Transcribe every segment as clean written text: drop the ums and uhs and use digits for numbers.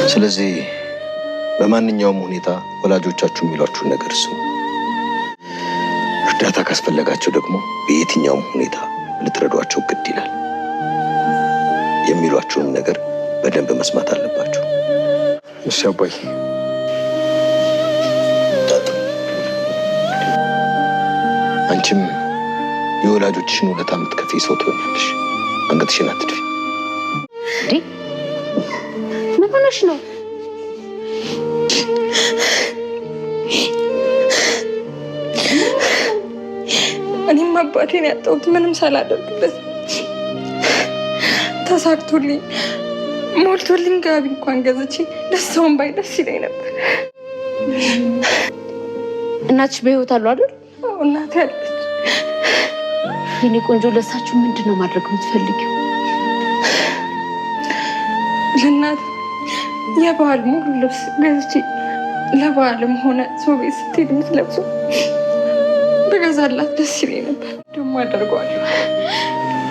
ስለዚህ በማንኛውም ሁኔታ ወላጆቻችሁ የሚሏችሁ ነገር ስሙ። እርዳታ ካስፈለጋቸው ደግሞ በየትኛውም ሁኔታ ልትረዷቸው ግድ ይላል። የሚሏችሁን ነገር በደንብ መስማት አለባችሁ። እሺ አባይ። አንቺም የወላጆችሽን ውለታ የምትከፍይ ሰው ትሆኛለሽ። አንገትሽን አትድፊ። ምን ሆነሽ ነው? እኔም አባቴን ያጣሁት ምንም ሳላደርግበት ተሳክቶልኝ ሞልቶልኝ ጋቢ እንኳን ገዝቼ ደስታውን ባይ ደስ ይለኝ ነበር። እናትሽ በህይወት አሉ አይደል? አዎ እናቴ አለች። የኔ ቆንጆ ለሳችሁ ምንድነው ማድረግ የምትፈልጊው? ለእናት የባህል ሙሉ ልብስ ገዝቼ ለባህልም ሆነ ሰው ቤት ስትሄድ የምትለብሰው በገዛላት ደስ ይለኝ ነበር። ደግሞ አደርገዋለሁ።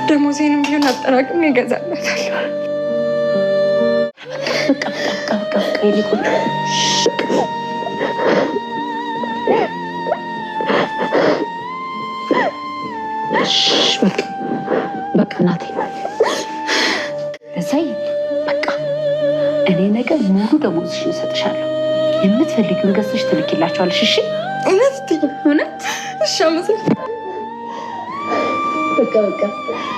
ደሞዜንም ቢሆን አጠራቅሜ እገዛላታለሁ። በቃ የኔ ቆንጆ በቃ እናቴ እሰይ በቃ እኔ ነገር ሙሉ ደሞዝሽን እሰጥሻለሁ። የምትፈልጊውን ገዝተሽ ትልኪላቸዋለሽ። እሺ? እውነት? እሺ አመሰግናለሁ። በቃ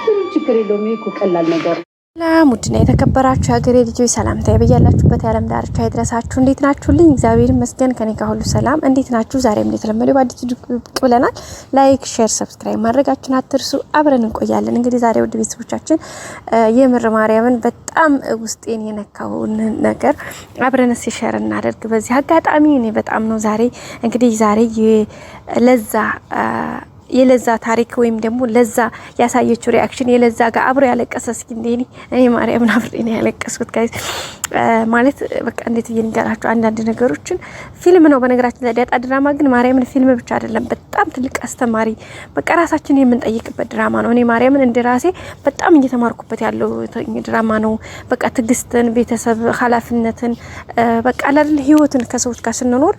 ምንም ችግር የለውም። ይሄ እኮ ቀላል ነገር። ሰላም ውድና የተከበራችሁ የሀገሬ ልጆች ሰላምታ በያላችሁበት የዓለም ዳርቻ ይድረሳችሁ። እንዴት ናችሁልኝ? እግዚአብሔር ይመስገን ከኔ ጋር ሁሉ ሰላም። እንዴት ናችሁ? ዛሬም እንደተለመደው በአዲስ ብቅ ብለናል። ላይክ፣ ሼር፣ ሰብስክራይብ ማድረጋችሁን አትርሱ። አብረን እንቆያለን። እንግዲህ ዛሬ ውድ ቤተሰቦቻችን የምር ማርያምን በጣም ውስጤን የነካውን ነገር አብረን ሼር እናደርግ። በዚህ አጋጣሚ እኔ በጣም ነው ዛሬ እንግዲህ ዛሬ የለዛ ታሪክ ወይም ደግሞ ለዛ ያሳየችው ሪአክሽን የለዛ ጋር አብሮ ያለቀሰ እስኪ እንደኔ እኔ ማርያምን አብሬ ነው ያለቀስኩት ጋይስ። ማለት በቃ እንዴት ይንገራችሁ አንዳንድ ነገሮችን ፊልም ነው በነገራችን ላይ ዳጣ ድራማ ግን ማርያምን ፊልም ብቻ አይደለም፣ በጣም ትልቅ አስተማሪ በቃ ራሳችን የምንጠይቅበት ድራማ ነው። እኔ ማርያምን እንደራሴ በጣም እየተማርኩበት ያለው ድራማ ነው። በቃ ትግስትን፣ ቤተሰብ ኃላፊነትን በቃ አይደል ህይወትን ከሰዎች ጋር ስንኖር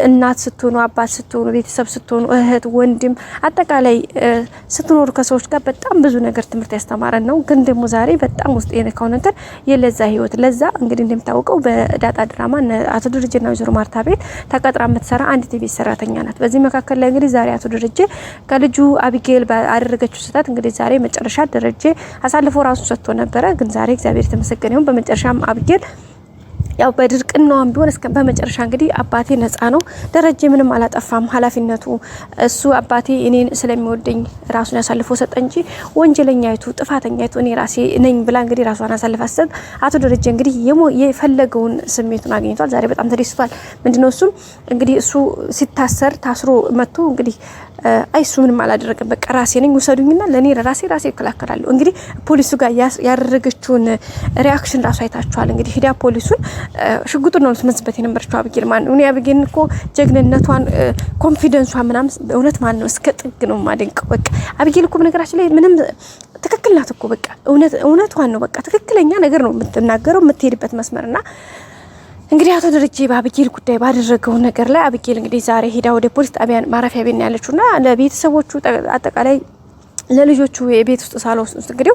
እናት ስትሆኑ፣ አባት ስትሆኑ፣ ቤተሰብ ስትሆኑ፣ እህት ወንድም አጠቃላይ ስትኖሩ ከሰዎች ጋር በጣም ብዙ ነገር ትምህርት ያስተማረን ነው። ግን ደግሞ ዛሬ በጣም ውስጥ የነካው ነገር የለዛ ህይወት ለዛ እንግዲህ እንደምታውቀው በዳጣ ድራማ አቶ ደረጀና ወይዘሮ ማርታ ቤት ተቀጥራ የምትሰራ አንዲት የቤት ሰራተኛ ናት። በዚህ መካከል ላይ እንግዲህ ዛሬ አቶ ደረጀ ከልጁ አቢጌል አደረገችው ስህተት እንግዲህ ዛሬ መጨረሻ ደረጀ አሳልፎ ራሱ ሰጥቶ ነበረ። ግን ዛሬ እግዚአብሔር የተመሰገነ ይሁን በመጨረሻም አቢጌል ያው በድርቅናውም ቢሆን እስከ በመጨረሻ እንግዲህ አባቴ ነፃ ነው፣ ደረጀ ምንም አላጠፋም፣ ኃላፊነቱ እሱ አባቴ እኔን ስለሚወደኝ ራሱን ያሳልፎ ሰጠ እንጂ ወንጀለኛይቱ ጥፋተኛይቱ እኔ ራሴ ነኝ ብላ እንግዲህ ራሷን አሳልፋ ሰጥ። አቶ ደረጀ እንግዲህ የፈለገውን ስሜቱን አግኝቷል። ዛሬ በጣም ተደስቷል። ምንድነው እሱ እንግዲህ እሱ ሲታሰር ታስሮ መጥቶ እንግዲህ አይሱ ምንም አላደረገም፣ በቃ ራሴ ነኝ ወሰዱኝና ለኔ ራሴ እከላከላለሁ። እንግዲህ ፖሊሱ ጋር ያደረገችውን ሪአክሽን ራሱ አይታችኋል። እንግዲህ ሂዳ ፖሊሱን ሽጉጡን ነው መስበት የነበረችው አቢጌል ማን ነው አቢጌል እኮ ጀግንነቷን ኮንፊደንሷ ምናምን እውነት ማን ነው እስከ ጥግ ነው ማደንቀው። በቃ አቢጌል እኮ በነገራችን ላይ ምንም ትክክል ናት እኮ በቃ እውነቷን ነው በቃ ትክክለኛ ነገር ነው የምትናገረው የምትሄድበት መስመርና እንግዲህ አቶ ደረጀ በአቢጌል ጉዳይ ባደረገው ነገር ላይ አቢጌል እንግዲህ ዛሬ ሄዳ ወደ ፖሊስ ጣቢያ ማረፊያ ቤት ነው ያለችውና ለቤተሰቦቹ አጠቃላይ ለልጆቹ የቤት ውስጥ ሳሎን ውስጥ እንግዲህ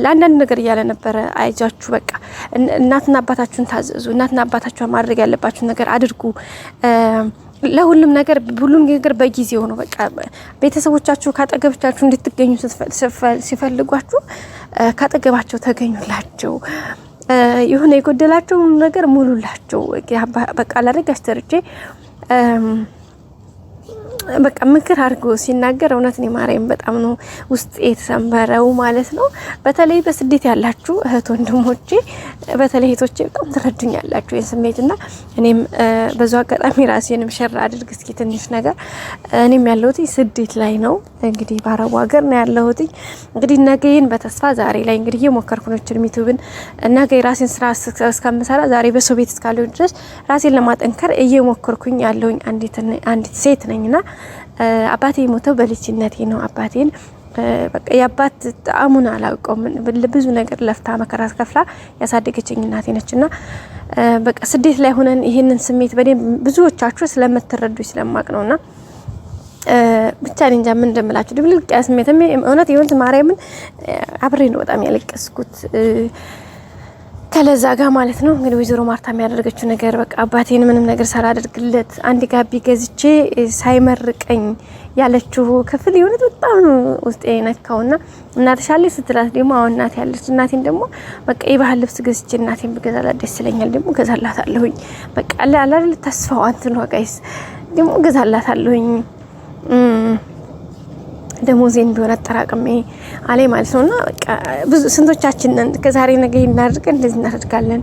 ለአንዳንድ ነገር እያለ ነበር። አይጃችሁ በቃ እናትና አባታችሁን ታዘዙ፣ እናትና አባታችሁን ማድረግ ያለባችሁን ነገር አድርጉ፣ ለሁሉም ነገር በጊዜው ነው። በቃ ቤተሰቦቻችሁ ካጠገባችሁ እንድትገኙ ሲፈልጓችሁ ካጠገባቸው ተገኙላቸው፣ ይሁን የጎደላቸው ነገር ሙሉላቸው። በቃ ላደርጋሽ ተርጬ በቃ ምክር አድርጎ ሲናገር እውነት ነው ማርያም በጣም ነው ውስጥ የተሰመረው ማለት ነው። በተለይ በስደት ያላችሁ እህት ወንድሞቼ፣ በተለይ እህቶቼ በጣም ትረዱኛላችሁ የስሜትና እኔም በዛው አጋጣሚ ራሴንም ሸር አድርግ እስኪ ትንሽ ነገር እኔም ያለሁት ስደት ላይ ነው። እንግዲህ በአረቡ ሀገር ነው ያለሁት። እንግዲህ ነገዬን በተስፋ ዛሬ ላይ እንግዲህ የሞከርኩ ነው ዩቲዩብን ነገ ራሴን ስራ እስከምሰራ ዛሬ በሰው ቤት እስካለሁ ድረስ ራሴን ለማጠንከር እየሞከርኩኝ ያለሁኝ አንዲት ሴት ነኝና አባቴ ሞተው በልጅነቴ ነው። አባቴን በቃ ያባት ጣሙን አላውቀውም። ብዙ ነገር ለፍታ መከራ ከፍላ ያሳደገችኝ እናቴ ነችና በቃ ስደት ላይ ሆነን ይሄንን ስሜት በደንብ ብዙዎቻችሁ ስለምትረዱኝ ስለማቅ ነውና ብቻ እንጃ ምን እንደምላችሁ ድብልቅ ያ ስሜት እውነት ይሁን ማርያምን አብሬ ነው በጣም ያለቀስኩት ከለዛ ጋር ማለት ነው። እንግዲህ ወይዘሮ ማርታ የሚያደርገችው ነገር በቃ አባቴን ምንም ነገር ሳላደርግለት አንድ ጋቢ ገዝቼ ሳይመርቀኝ ያለችው ክፍል ይሁን በጣም ውስጤ ነካውና እናትሻለች ስትላት ደግሞ አሁን እናት ያለች እናቴን ደግሞ በቃ የባህል ልብስ ገዝቼ እናቴን ብገዛላት ደስ ይለኛል ደግሞ ገዛላታለሁኝ በቃ አላል ተስፋው አንተን ወጋይስ ደግሞ ገዛላታለሁኝ ደሞዜን ቢሆን አጠራቅሜ አለኝ ማለት ነውና በቃ ብዙ ስንቶቻችን ከዛሬ ነገ እናድርገን እንደዚህ እናደርጋለን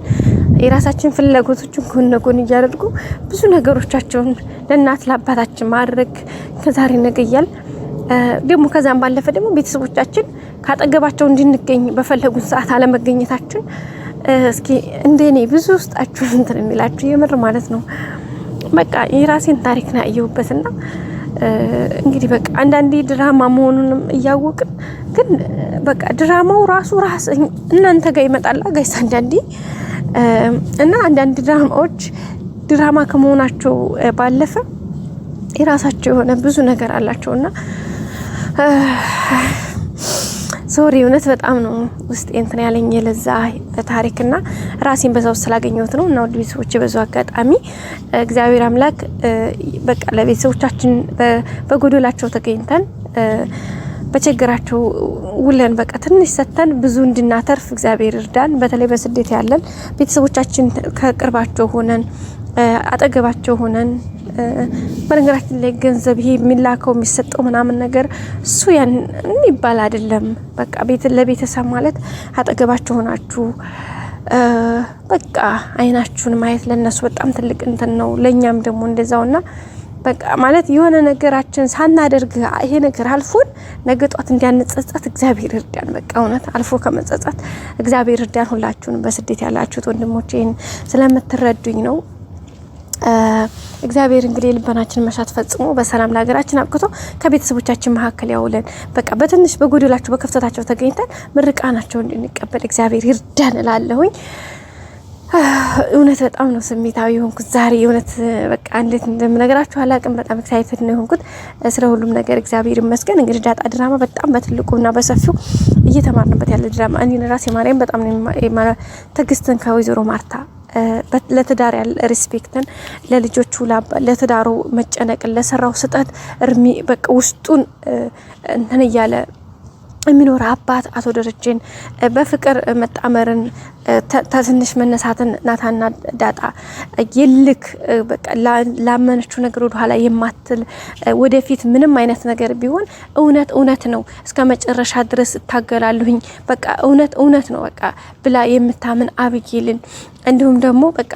የራሳችን ፍላጎቶችን ጎን እያደረጉ ብዙ ነገሮቻቸውን ለእናት ለአባታችን ማድረግ ከዛሬ ነገ እያል ደግሞ ከዛም ባለፈ ደግሞ ቤተሰቦቻችን ካጠገባቸው እንድንገኝ በፈለጉን ሰዓት አለመገኘታችን እስኪ እንደኔ ብዙ ውስጣችሁ እንትን የሚላችሁ የምር ማለት ነው በቃ የራሴን ታሪክ ነው ያየሁበትና እንግዲህ በቃ አንዳንዴ ድራማ መሆኑንም እያወቅን ግን በቃ ድራማው ራሱ እናንተ ጋር ይመጣል ጋይስ አንዳንዴ እና አንዳንድ ድራማዎች ድራማ ከመሆናቸው ባለፈ የራሳቸው የሆነ ብዙ ነገር አላቸውና ሶሪ እውነት በጣም ነው ውስጥ እንትን ያለኝ የለዛ ታሪክና ራሴን በዛው ስላገኘሁት ነው እና ወደ ቤተሰቦቼ በዛው አጋጣሚ እግዚአብሔር አምላክ በቃ ለቤተሰቦቻችን በጎዶላቸው ተገኝተን በቸገራቸው ውለን በቃ ትንሽ ሰተን ብዙ እንድናተርፍ እግዚአብሔር ይርዳን። በተለይ በስደት ያለን ቤተሰቦቻችን ከቅርባቸው ሆነን አጠገባቸው ሆነን በነገራችን ላይ ገንዘብ ይሄ የሚላከው የሚሰጠው ምናምን ነገር እሱ ያን የሚባል አይደለም። በቃ ለቤተሰብ ማለት አጠገባቸው ሆናችሁ በቃ አይናችሁን ማየት ለነሱ በጣም ትልቅ እንትን ነው። ለኛም ደግሞ እንደዛውና በቃ ማለት የሆነ ነገራችን ሳናደርግ ይሄ ነገር አልፎን ነገ ጧት እንዲያንጸጸት እግዚአብሔር ይርዳን። በቃ እውነት አልፎ ከመጸጸት እግዚአብሔር ይርዳን። ሁላችሁንም በስደት ያላችሁት ወንድሞቼን ስለምትረዱኝ ነው። እግዚአብሔር እንግዲህ ልባናችንን መሻት ፈጽሞ በሰላም ለሀገራችን አብቅቶ ከቤተሰቦቻችን መካከል ያውለን። በቃ በትንሽ በጎደላቸው በከፍተታቸው ተገኝተን ምርቃናቸውን እንድንቀበል እግዚአብሔር ይርዳን እላለሁኝ። እውነት በጣም ነው ስሜታዊ የሆንኩት ዛሬ እውነት በቃ እንዴት እንደምነግራችሁ አላቅም። በጣም ኤክሳይትድ ነው የሆንኩት ስለ ሁሉም ነገር እግዚአብሔር ይመስገን። እንግዲህ ዳጣ ድራማ በጣም በትልቁና በሰፊው እየተማርንበት ያለ ድራማ እኔ ራሴ ማርያም በጣም ነው ትዕግስትን ከወይዘሮ ማርታ ለትዳር ያለ ሪስፔክትን ለልጆቹ ለትዳሩ መጨነቅን ለሰራው ስጠት እርሚ በቃ ውስጡን እንትን እያለ የሚኖር አባት አቶ ደረጀን በፍቅር መጣመርን ተትንሽ መነሳትን ናታና ዳጣ ይልክ በቃ ላመነችው ነገር ወደ ኋላ የማትል ወደፊት ምንም አይነት ነገር ቢሆን እውነት ነው እስከ መጨረሻ ድረስ እታገላለሁኝ በቃ እውነት ነው በቃ ብላ የምታምን አብጌልን እንዲሁም ደግሞ በቃ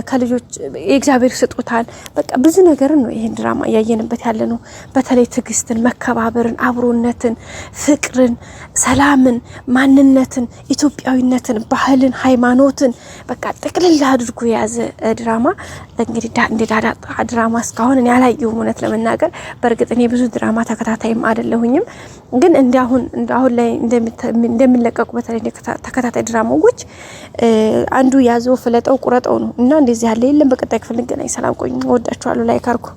ከልጆች የእግዚአብሔር ስጦታን በቃ ብዙ ነገር ነው ይሄን ድራማ ያየንበት ያለ ነው። በተለይ ትዕግስትን፣ መከባበርን፣ አብሮነትን፣ ፍቅርን፣ ሰላምን፣ ማንነትን፣ ኢትዮጵያዊነትን፣ ባህልን፣ ሃይማኖትን በቃ ጥቅልል አድርጎ የያዘ ድራማ እንግዲህ እንደ ዳጣ ድራማ እስካሁን እኔ አላየሁም እውነት ለመናገር። በእርግጥ እኔ ብዙ ድራማ ተከታታይም አይደለሁኝም ግን አሁን ላይ እንደሚለቀቁ በተለይ ተከታታይ ድራማዎች አንዱ ያዘው ፍለጠው ቁረጠው ነው እና እንደዚህ ያለ የለም። በቀጣይ ክፍል እንገናኝ። ሰላም ቆዩ። ወዳችኋለሁ። ላይክ አድርጉ።